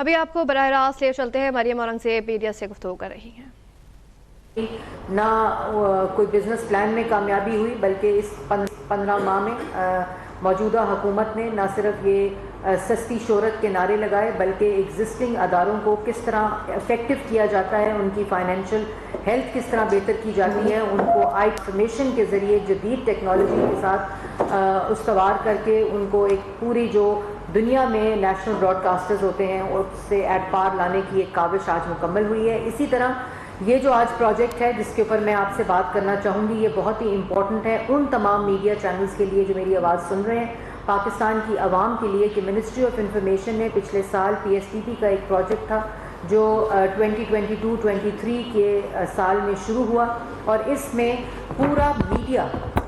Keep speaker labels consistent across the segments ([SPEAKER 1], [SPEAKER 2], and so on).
[SPEAKER 1] ابھی آپ کو براہ راست لے چلتے ہیں، مریم اورنگزیب میڈیا سے گفتگو کر رہی ہیں۔
[SPEAKER 2] نہ کوئی بزنس پلان میں کامیابی ہوئی، بلکہ اس 15 ماہ میں موجودہ حکومت نے نہ صرف یہ سستی شہرت کے نعرے لگائے، بلکہ ایگزسٹنگ اداروں کو کس طرح افیکٹو کیا جاتا ہے، ان کی فائنینشیل ہیلتھ کس طرح بہتر کی جاتی ہے، ان کو انفارمیشن کے ذریعے جدید ٹیکنالوجی کے ساتھ استوار کر کے ان کو ایک پوری جو دنیا میں نیشنل براڈ کاسٹرز ہوتے ہیں اس سے ایٹ پار لانے کی ایک کاوش آج مکمل ہوئی ہے۔ اسی طرح یہ جو آج پروجیکٹ ہے جس کے اوپر میں آپ سے بات کرنا چاہوں گی، یہ بہت ہی امپورٹنٹ ہے ان تمام میڈیا چینلز کے لیے جو میری آواز سن رہے ہیں، پاکستان کی عوام کے لیے، کہ منسٹری آف انفارمیشن نے پچھلے سال پی ایس ٹی پی کا ایک پروجیکٹ تھا جو 2022-23 کے سال میں شروع ہوا، اور اس میں پورا media,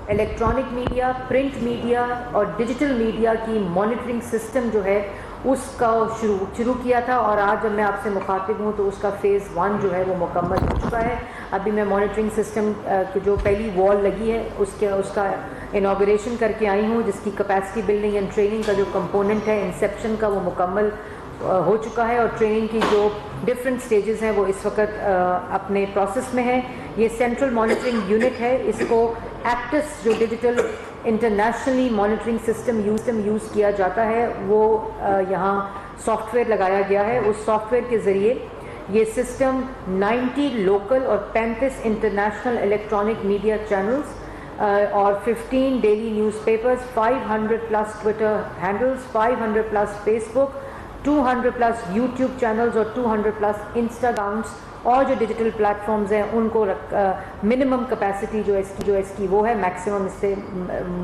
[SPEAKER 2] electronic media, print media اور ڈیجیٹل میڈیا کی مانیٹرنگ سسٹم جو ہے اس کا شروع کیا تھا، اور آج جب میں آپ سے مخاطب ہوں تو اس کا فیز 1 جو ہے وہ مکمل ہو چکا ہے۔ ابھی میں مانیٹرنگ سسٹم کی جو پہلی وال لگی ہے اس کا انوگریشن کر کے آئی ہوں، جس کی کیپیسٹی بلڈنگ اینڈ ٹریننگ کا جو کمپوننٹ ہے انسیپشن کا وہ مکمل ہو چکا ہے، اور ٹریننگ کی جو ڈفرینٹ سٹیجز ہیں وہ اس وقت اپنے پروسیس میں ہے۔ یہ سینٹرل مانیٹرنگ یونٹ ہے، اس کو ایکٹس جو digital internationally monitoring system use کیا جاتا ہے، وہ یہاں سافٹ ویئر لگایا گیا ہے۔ اس سافٹ ویئر کے ذریعے یہ سسٹم 90 لوکل اور 35 انٹرنیشنل الیکٹرانک میڈیا چینلز اور 15 daily newspapers, 500+ Twitter handles, 500+ Facebook, 200+ YouTube channels اور 200+ انسٹا اکاؤنٹس، اور جو ڈیجیٹل پلیٹ فارمز ہیں ان کو منیمم کیپیسٹی جو اس کی وہ ہے، میکسیمم اس سے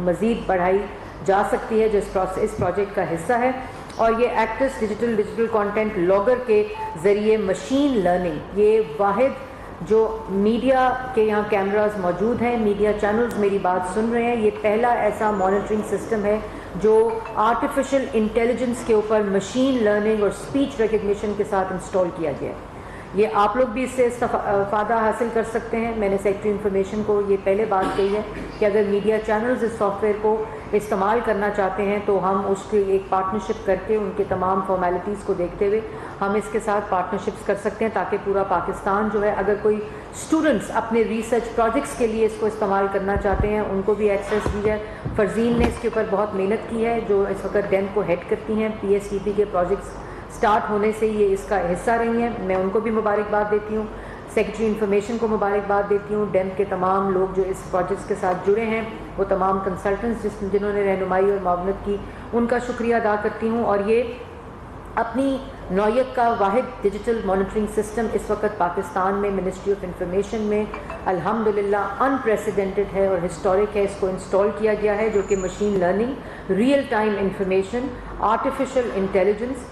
[SPEAKER 2] مزید بڑھائی جا سکتی ہے جو اس پروجیکٹ کا حصہ ہے۔ اور یہ ایکٹس ڈیجیٹل کانٹینٹ لاگر کے ذریعے مشین لرننگ، یہ واحد جو میڈیا کے یہاں کیمراز موجود ہیں، میڈیا چینلز میری بات سن رہے ہیں، یہ پہلا ایسا مانیٹرنگ سسٹم ہے جو آرٹیفیشل انٹیلیجنس کے اوپر مشین لرننگ اور اسپیچ ریکگنیشن کے ساتھ انسٹال کیا گیا ہے۔ یہ آپ لوگ بھی اس سے استفادہ حاصل کر سکتے ہیں۔ میں نے سیکٹری انفارمیشن کو یہ پہلے بات کہی ہے کہ اگر میڈیا چینلز اس سافٹ ویئر کو استعمال کرنا چاہتے ہیں تو ہم اس کی ایک پارٹنرشپ کر کے ان کے تمام فارمیلٹیز کو دیکھتے ہوئے ہم اس کے ساتھ پارٹنرشپس کر سکتے ہیں، تاکہ پورا پاکستان جو ہے، اگر کوئی اسٹوڈنٹس اپنے ریسرچ پروجیکٹس کے لیے اس کو استعمال کرنا چاہتے ہیں ان کو بھی ایکسیس دی جائے۔ فرزین نے اس کے اوپر بہت محنت کی ہے، جو اس وقت ڈیم کو ہیڈ کرتی ہیں، پی ایس ٹی پی کے پروجیکٹس سٹارٹ ہونے سے یہ اس کا حصہ رہی ہیں، میں ان کو بھی مبارکباد دیتی ہوں، سیکرٹری انفارمیشن کو مبارکباد دیتی ہوں، ڈیم کے تمام لوگ جو اس پروجیکٹس کے ساتھ جڑے ہیں، وہ تمام کنسلٹنٹس جنہوں نے رہنمائی اور معاونت کی، ان کا شکریہ ادا کرتی ہوں۔ اور یہ اپنی نوعیت کا واحد ڈیجیٹل مانیٹرنگ سسٹم اس وقت پاکستان میں منسٹری آف انفارمیشن میں الحمدللہ انپریسیڈنٹڈ ہے اور ہسٹورک ہے۔ اس کو انسٹال کیا گیا ہے، جو کہ machine learning, real time information, artificial intelligence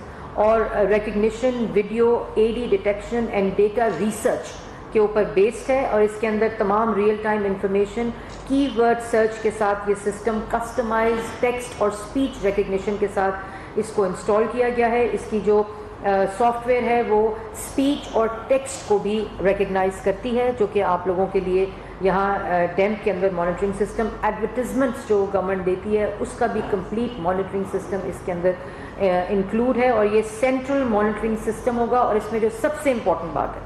[SPEAKER 2] اور recognition, video a d detection and data research کے اوپر بیسڈ ہے، اور اس کے اندر تمام real time information, keyword search کے ساتھ یہ سسٹم کسٹمائز ٹیکسٹ اور اسپیچ ریکگنیشن کے ساتھ اس کو انسٹال کیا گیا ہے۔ اس کی جو سافٹ ویئر ہے وہ اسپیچ اور ٹیکسٹ کو بھی ریکگنائز کرتی ہے، جو کہ آپ لوگوں کے لیے یہاں ڈیمپ کے اندر مانیٹرنگ سسٹم، ایڈورٹیزمنٹس جو گورنمنٹ دیتی ہے اس کا بھی کمپلیٹ مانیٹرنگ سسٹم اس کے اندر انکلوڈ ہے، اور یہ سینٹرل مانیٹرنگ سسٹم ہوگا۔ اور اس میں جو سب سے امپورٹنٹ بات ہے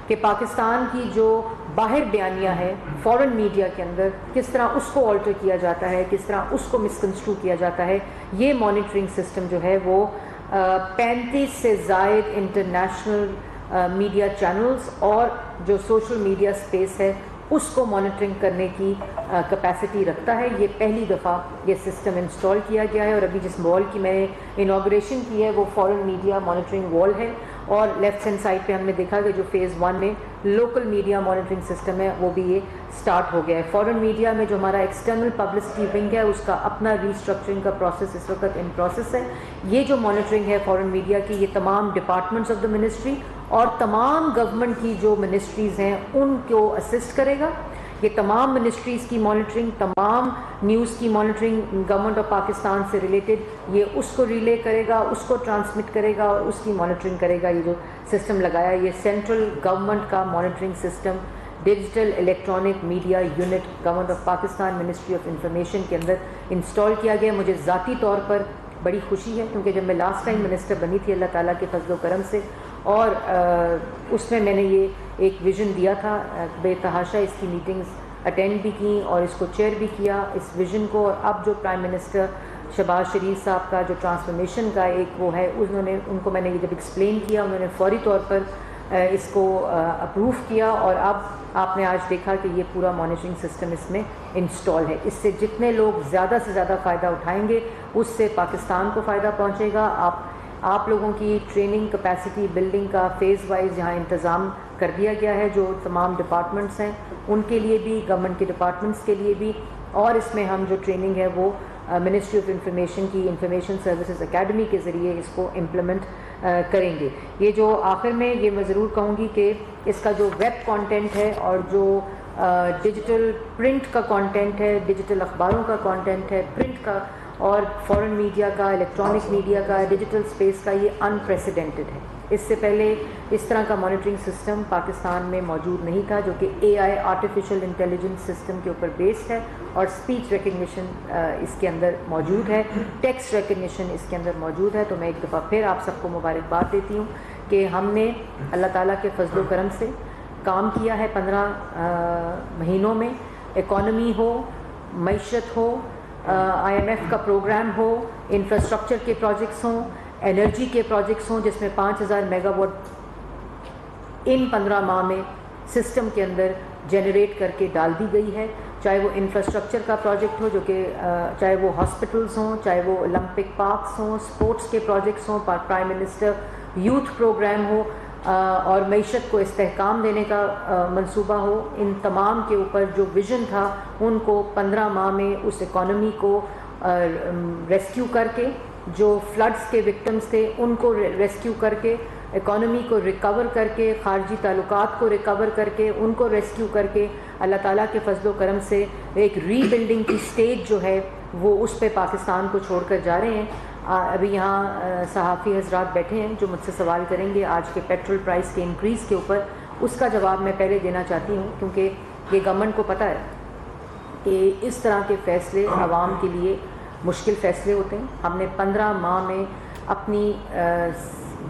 [SPEAKER 2] کہ پاکستان کی جو باہر بیانیہ ہے فورن میڈیا کے اندر، کس طرح اس کو آلٹر کیا جاتا ہے، کس طرح اس کو مسکنسٹرو کیا جاتا ہے، یہ مانیٹرنگ سسٹم جو ہے وہ 35 سے زائد انٹرنیشنل میڈیا چینلز اور جو سوشل میڈیا سپیس ہے اس کو مانیٹرنگ کرنے کی کیپیسٹی رکھتا ہے۔ یہ پہلی دفعہ یہ سسٹم انسٹال کیا گیا ہے، اور ابھی جس وال کی میں نے انوگریشن کی ہے وہ فورن میڈیا مانیٹرنگ وال ہے، اور لیفٹ ہینڈ سائڈ پہ ہم نے دیکھا کہ جو فیز 1 میں لوکل میڈیا مانیٹرنگ سسٹم ہے وہ بھی یہ سٹارٹ ہو گیا ہے۔ فورن میڈیا میں جو ہمارا ایکسٹرنل پبلسٹی ونگ ہے اس کا اپنا ریسٹرکچرنگ کا پروسیس اس وقت ان پروسیس ہے۔ یہ جو مانیٹرنگ ہے فورن میڈیا کی، یہ تمام ڈپارٹمنٹس آف دا منسٹری اور تمام گورنمنٹ کی جو منسٹریز ہیں ان کو اسسٹ کرے گا۔ یہ تمام منسٹریز کی مانیٹرنگ، تمام نیوز کی مانیٹرنگ گورنمنٹ آف پاکستان سے ریلیٹڈ، یہ اس کو ریلے کرے گا، اس کو ٹرانسمٹ کرے گا اور اس کی مانیٹرنگ کرے گا۔ یہ جو سسٹم لگایا یہ سینٹرل گورنمنٹ کا monitoring system, digital electronic media unit government of Pakistan ministry of information کے اندر انسٹال کیا گیا۔ مجھے ذاتی طور پر بڑی خوشی ہے کیونکہ جب میں لاسٹ ٹائم منسٹر بنی تھی اللہ تعالیٰ کے فضل و کرم سے، اور اس میں نے یہ ایک ویژن دیا تھا، بے تحاشا اس کی میٹنگز اٹینڈ بھی کی اور اس کو چیئر بھی کیا اس ویژن کو. اور اب جو پرائم منسٹر شہباز شریف صاحب کا جو ٹرانسفارمیشن کا ایک وہ ہے، ان کو میں نے جب ایکسپلین کیا، انہوں نے فوری طور پر اس کو اپروو کیا، اور اب آپ نے آج دیکھا کہ یہ پورا مانیٹرنگ سسٹم اس میں انسٹال ہے. اس سے جتنے لوگ زیادہ سے زیادہ فائدہ اٹھائیں گے اس سے پاکستان کو فائدہ پہنچے گا. آپ لوگوں کی ٹریننگ کیپیسٹی بلڈنگ کا فیز وائز یہاں انتظام کر دیا گیا ہے، جو تمام ڈپارٹمنٹس ہیں ان کے لیے بھی، گورنمنٹ کے ڈپارٹمنٹس کے لیے بھی، اور اس میں ہم جو ٹریننگ ہے وہ منسٹری آف انفارمیشن کی انفارمیشن سروسز اکیڈمی کے ذریعے اس کو امپلیمنٹ کریں گے. یہ جو آخر میں یہ میں ضرور کہوں گی کہ اس کا جو ویب کانٹینٹ ہے اور جو ڈیجیٹل پرنٹ کا کانٹینٹ ہے، ڈیجیٹل اخباروں کا کانٹینٹ ہے، پرنٹ کا اور فورن میڈیا کا، الیکٹرانک میڈیا کا، ڈیجیٹل اسپیس کا، یہ انپریسیڈنٹڈ ہے. اس سے پہلے اس طرح کا مانیٹرنگ سسٹم پاکستان میں موجود نہیں تھا، جو کہ AI آرٹیفیشل انٹیلیجنس سسٹم کے اوپر بیسڈ ہے، اور اسپیچ ریکگنیشن اس کے اندر موجود ہے، ٹیکسٹ ریکگنیشن اس کے اندر موجود ہے. تو میں ایک دفعہ پھر آپ سب کو مبارکباد دیتی ہوں کہ ہم نے اللہ تعالیٰ کے فضل و کرم سے کام کیا ہے 15 مہینوں میں. اکانومی ہو، معیشت ہو، IMF کا پروگرام ہو، انفراسٹرکچر کے پروجیکٹس ہوں، انرجی کے پروجیکٹس ہوں جس میں 5000 میگا واٹ ان 15 ماہ میں سسٹم کے اندر جنریٹ کر کے ڈال دی گئی ہے. چاہے وہ انفراسٹرکچر کا پروجیکٹ ہو، جو کہ چاہے وہ ہاسپٹلس ہوں، چاہے وہ اولمپک پارکس ہوں، سپورٹس کے پروجیکٹس ہوں، پرائم منسٹر یوتھ پروگرام ہو، اور معیشت کو استحکام دینے کا منصوبہ ہو. ان تمام کے اوپر جو ویژن تھا ان کو 15 ماہ میں اس اکانومی کو ریسکیو کر کے، جو فلڈز کے وکٹمز تھے ان کو ریسکیو کر کے، اکانومی کو ریکور کر کے، خارجی تعلقات کو ریکور کر کے، ان کو ریسکیو کر کے، اللہ تعالیٰ کے فضل و کرم سے ایک ری بلڈنگ کی سٹیج جو ہے وہ اس پہ پاکستان کو چھوڑ کر جا رہے ہیں. ابھی یہاں صحافی حضرات بیٹھے ہیں جو مجھ سے سوال کریں گے آج کے پیٹرول پرائس کے انکریز کے اوپر. اس کا جواب میں پہلے دینا چاہتی ہوں کیونکہ یہ گورنمنٹ کو پتہ ہے کہ اس طرح کے فیصلے عوام کے لیے مشکل فیصلے ہوتے ہیں. ہم نے 15 ماہ میں اپنی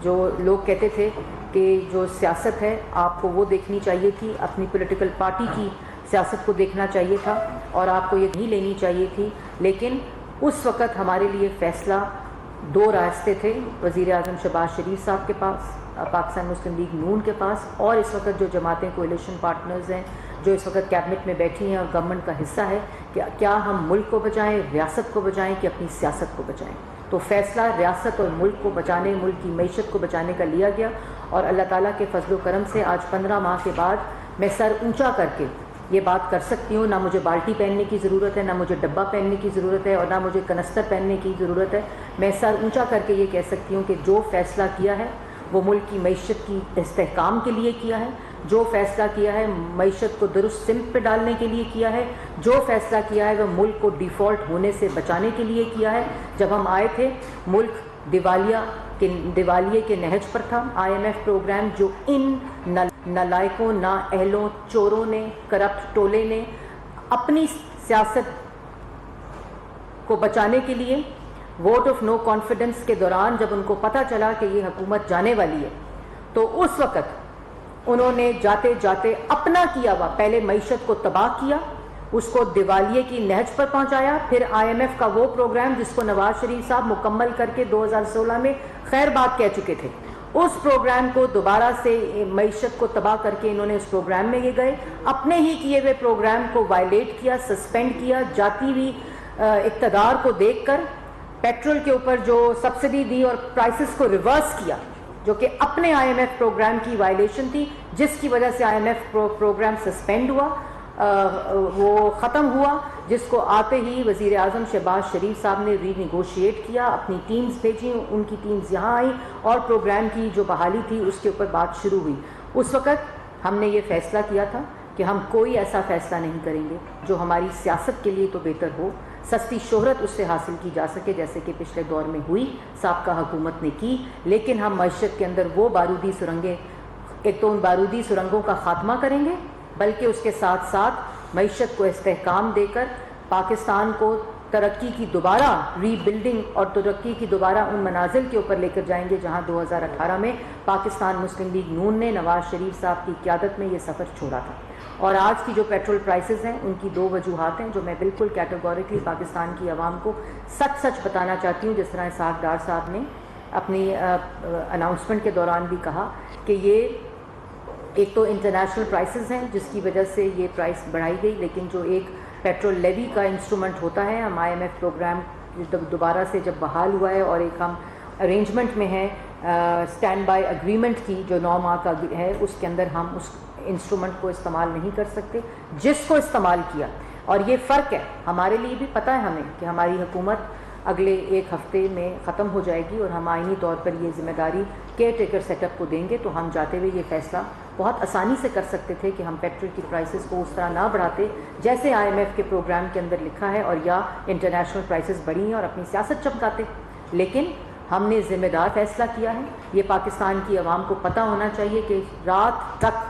[SPEAKER 2] جو لوگ کہتے تھے کہ جو سیاست ہے آپ کو وہ دیکھنی چاہیے تھی، اپنی پولیٹیکل پارٹی کی سیاست کو دیکھنا چاہیے تھا اور آپ کو یہ نہیں لینی چاہیے تھی. لیکن اس وقت ہمارے لیے فیصلہ 2 راستے تھے، وزیر اعظم شہباز شریف صاحب کے پاس، پاکستان مسلم لیگ نون کے پاس، اور اس وقت جو جماعتیں کولیشن پارٹنرز ہیں جو اس وقت کیبنٹ میں بیٹھی ہیں اور گورنمنٹ کا حصہ ہے، کہ کیا ہم ملک کو بچائیں، ریاست کو بچائیں کہ اپنی سیاست کو بچائیں. تو فیصلہ ریاست اور ملک کو بچانے، ملک کی معیشت کو بچانے کا لیا گیا. اور اللہ تعالیٰ کے فضل و کرم سے آج 15 ماہ کے بعد میں سر اونچا کر کے یہ بات کر سکتی ہوں. نہ مجھے بالٹی پہننے کی ضرورت ہے، نہ مجھے ڈبہ پہننے کی ضرورت ہے، اور نہ مجھے کنستر پہننے کی ضرورت ہے. میں سر اونچا کر کے یہ کہہ سکتی ہوں کہ جو فیصلہ کیا ہے وہ ملک کی معیشت کی استحکام کے لیے کیا ہے، جو فیصلہ کیا ہے معیشت کو درست سمت پہ ڈالنے کے لیے کیا ہے، جو فیصلہ کیا ہے وہ ملک کو ڈیفالٹ ہونے سے بچانے کے لیے کیا ہے. جب ہم آئے تھے ملک دیوالیے کے نہج پر تھا. IMF پروگرام جو ان نالائقوں، نااہلوں، چوروں نے، کرپٹ ٹولے نے اپنی سیاست کو بچانے کے لیے ووٹ آف نو کانفیڈنس کے دوران جب ان کو پتہ چلا کہ یہ حکومت جانے والی ہے تو اس وقت انہوں نے جاتے جاتے اپنا کیا ہوا پہلے معیشت کو تباہ کیا، اس کو دیوالیے کی نہج پر پہنچایا. پھر IMF کا وہ پروگرام جس کو نواز شریف صاحب مکمل کر کے 2016 میں خیر بات کہہ چکے تھے، اس پروگرام کو دوبارہ سے معیشت کو تباہ کر کے انہوں نے اس پروگرام میں یہ گئے، اپنے ہی کیے ہوئے پروگرام کو وائلیٹ کیا، سسپینڈ کیا. جاتی ہوئی اقتدار کو دیکھ کر پیٹرول کے اوپر جو سبسڈی دی اور پرائسز کو ریورس کیا، جو کہ اپنے IMF پروگرام کی وائلیشن تھی، جس کی وجہ سے IMF پروگرام سسپینڈ ہوا، وہ ختم ہوا، جس کو آتے ہی وزیر اعظم شہباز شریف صاحب نے ری نیگوشیٹ کیا، اپنی ٹیمز بھیجیں، ان کی ٹیمز یہاں آئیں اور پروگرام کی جو بحالی تھی اس کے اوپر بات شروع ہوئی. اس وقت ہم نے یہ فیصلہ کیا تھا کہ ہم کوئی ایسا فیصلہ نہیں کریں گے جو ہماری سیاست کے لیے تو بہتر ہو، سستی شہرت اس سے حاصل کی جا سکے جیسے کہ پچھلے دور میں ہوئی، سابقہ حکومت نے کی. لیکن ہم معیشت کے اندر وہ بارودی سرنگیں، ایک تو ان بارودی سرنگوں کا خاتمہ کریں گے، بلکہ اس کے ساتھ ساتھ معیشت کو استحکام دے کر پاکستان کو ترقی کی دوبارہ ری بلڈنگ اور ترقی کی دوبارہ ان منازل کے اوپر لے کر جائیں گے جہاں 2018 میں پاکستان مسلم لیگ نون نے نواز شریف صاحب کی قیادت میں یہ سفر چھوڑا تھا. اور آج کی جو پیٹرول پرائسز ہیں ان کی دو وجوہات ہیں جو میں بالکل کیٹیگوریکلی پاکستان کی عوام کو سچ بتانا چاہتی ہوں. جس طرح اسحاق ڈار صاحب نے اپنی اناؤنسمنٹ کے دوران بھی کہا کہ یہ ایک تو انٹرنیشنل پرائسز ہیں جس کی وجہ سے یہ پرائس بڑھائی گئی, لیکن جو ایک پیٹرول لیوی کا انسٹرومنٹ ہوتا ہے, ہم آئی ایم ایف پروگرام دوبارہ سے جب بحال ہوا ہے اور ایک ہم ارینجمنٹ میں ہیں اسٹینڈ بائی اگریمنٹ کی جو 9 ماہ کا ہے, اس کے اندر ہم اس انسٹرومنٹ کو استعمال نہیں کر سکتے جس کو استعمال کیا. اور یہ فرق ہے ہمارے لیے بھی پتہ ہے ہمیں کہ ہماری حکومت اگلے 1 ہفتے میں ختم ہو جائے گی اور ہم آئینی طور پر یہ ذمہ داری کیئر ٹیکر سیٹ اپ کو دیں گے, تو ہم جاتے ہوئے یہ فیصلہ بہت آسانی سے کر سکتے تھے کہ ہم پیٹرول کی پرائسز کو اس طرح نہ بڑھاتے جیسے آئی ایم ایف کے پروگرام کے اندر لکھا ہے, اور یا انٹرنیشنل پرائسز بڑھی ہیں اور اپنی سیاست چمکاتے. لیکن ہم نے ذمہ دار فیصلہ کیا ہے. یہ پاکستان کی عوام کو پتہ ہونا چاہیے کہ رات تک,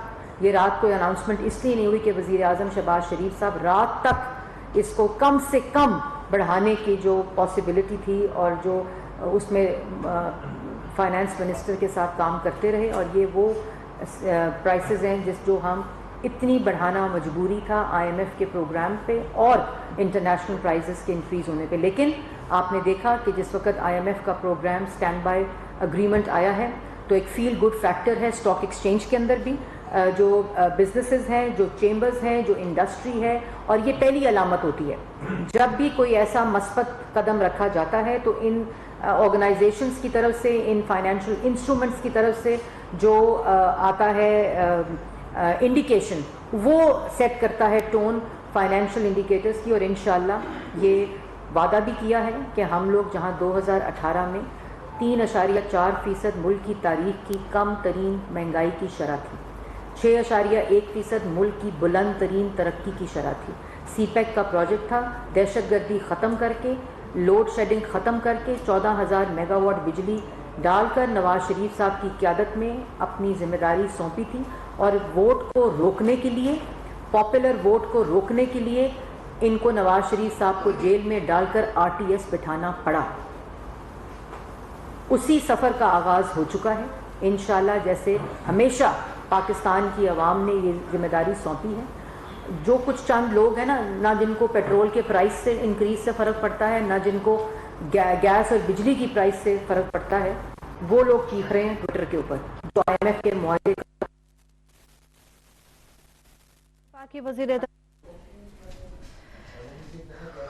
[SPEAKER 2] یہ رات کو اناؤنسمنٹ اس لیے نہیں ہوئی کہ وزیر اعظم شہباز شریف صاحب رات تک اس کو کم سے کم بڑھانے کی جو پاسبلٹی تھی اور جو اس میں فائنانس منسٹر کے ساتھ کام کرتے رہے, اور یہ وہ پرائسز ہیں جو ہم اتنی بڑھانا مجبوری تھا آئی ایم ایف کے پروگرام پہ اور انٹرنیشنل پرائسز کے انکریز ہونے پہ. لیکن آپ نے دیکھا کہ جس وقت آئی ایم ایف کا پروگرام اسٹینڈ بائی اگریمنٹ آیا ہے تو ایک فیل گڈ فیکٹر ہے اسٹاک ایکسچینج کے اندر بھی, جو بزنسز ہیں, جو چیمبرز ہیں, جو انڈسٹری ہے. اور یہ پہلی علامت ہوتی ہے جب بھی کوئی ایسا مثبت قدم رکھا جاتا ہے تو ان آرگنائزیشنز کی طرف سے, ان فائنینشیل انسٹرومنٹس کی طرف سے جو آتا ہے انڈیکیشن, وہ سیٹ کرتا ہے ٹون فائنینشیل انڈیکیٹرز کی. اور انشاءاللہ یہ وعدہ بھی کیا ہے کہ ہم لوگ جہاں 2018 میں 3.4% ملک کی تاریخ کی کم ترین مہنگائی کی شرح تھی, 6.1% ملک کی بلند ترین ترقی کی شرح تھی, سی پیک کا پروجیکٹ تھا, دہشت گردی ختم کر کے, لوڈ شیڈنگ ختم کر کے 14,000 میگا واٹ بجلی ڈال کر نواز شریف صاحب کی قیادت میں اپنی ذمہ داری سونپی تھی. اور ووٹ کو روکنے کے لیے, پاپولر ووٹ کو روکنے کے لیے ان کو نواز شریف صاحب کو جیل میں ڈال کر RTS بٹھانا پڑا. اسی سفر کا آغاز ہو چکا ہے انشاءاللہ. جیسے ہمیشہ پاکستان کی عوام نے یہ ذمہ داری سونپی ہے. جو کچھ چند لوگ ہیں نا جن کو پیٹرول کے پرائس سے انکریز سے فرق پڑتا ہے, نہ جن کو گیس اور بجلی کی پرائس سے فرق پڑتا ہے, وہ لوگ چیخ رہے ہیں ٹویٹر کے اوپر جو آئی ایم ایف کے معاہدے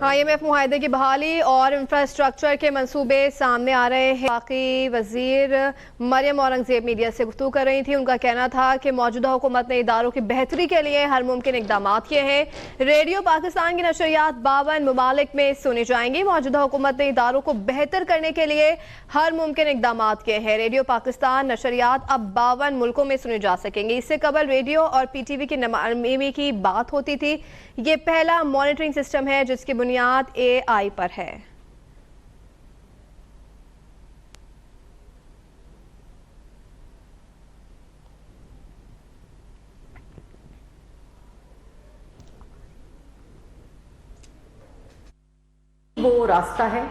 [SPEAKER 1] آئی ایم ایف معاہدے کی بحالی اور انفراسٹرکچر کے منصوبے سامنے آ رہے ہیں. باقی وزیر مریم اورنگزیب میڈیا سے گفتگو کر رہی تھی. ان کا کہنا تھا کہ موجودہ حکومت نے اداروں کی بہتری کے لیے ہر ممکن اقدامات کیے ہیں. ریڈیو پاکستان کی نشریات 52 ممالک میں سنی جائیں گی. موجودہ حکومت نے اداروں کو بہتر کرنے کے لیے ہر ممکن اقدامات کیے ہیں. ریڈیو پاکستان نشریات اب 52 ملکوں میں سنی جا سکیں گی. اس سے قبل ریڈیو اور PTV کی نرمی کی بات ہوتی تھی. یہ پہلا مانیٹرنگ سسٹم ہے جس کی بنیاد AI پر ہے.
[SPEAKER 2] وہ راستہ ہے,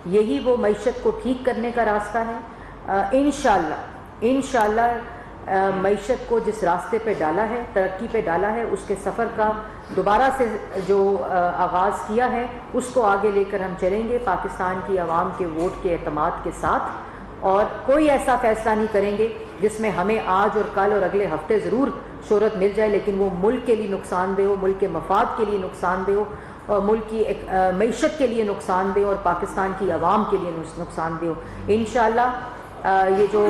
[SPEAKER 2] یہی وہ معیشت کو ٹھیک کرنے کا راستہ ہے. انشاءاللہ معیشت کو جس راستے پہ ڈالا ہے, ترقی پہ ڈالا ہے, اس کے سفر کا دوبارہ سے جو آغاز کیا ہے اس کو آگے لے کر ہم چلیں گے پاکستان کی عوام کے ووٹ کے اعتماد کے ساتھ. اور کوئی ایسا فیصلہ نہیں کریں گے جس میں ہمیں آج اور کل اور اگلے ہفتے ضرور شہرت مل جائے لیکن وہ ملک کے لیے نقصان دہ ہو, ملک کے مفاد کے لیے نقصان دہ ہو, اور ملک کی معیشت کے لیے نقصان دہ اور پاکستان کی عوام کے لیے نقصان دہ ہو. انشاءاللہ یہ جو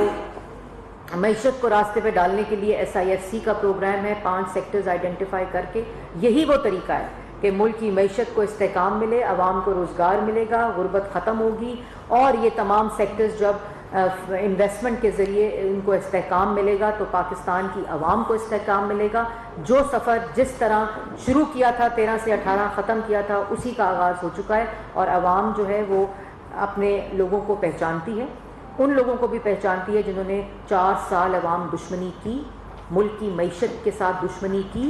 [SPEAKER 2] معیشت کو راستے پہ ڈالنے کے لیے SIFC کا پروگرام ہے, 5 سیکٹرز آئیڈینٹیفائی کر کے, یہی وہ طریقہ ہے کہ ملک کی معیشت کو استحکام ملے, عوام کو روزگار ملے گا, غربت ختم ہوگی, اور یہ تمام سیکٹرز جب انویسٹمنٹ کے ذریعے ان کو استحکام ملے گا تو پاکستان کی عوام کو استحکام ملے گا. جو سفر جس طرح شروع کیا تھا 13 سے 18 ختم کیا تھا, اسی کا آغاز ہو چکا ہے. اور عوام جو ہے وہ اپنے لوگوں کو پہچانتی ہے, ان لوگوں کو بھی پہچانتی ہے جنہوں نے 4 سال عوام دشمنی کی, ملک کی معیشت کے ساتھ دشمنی کی,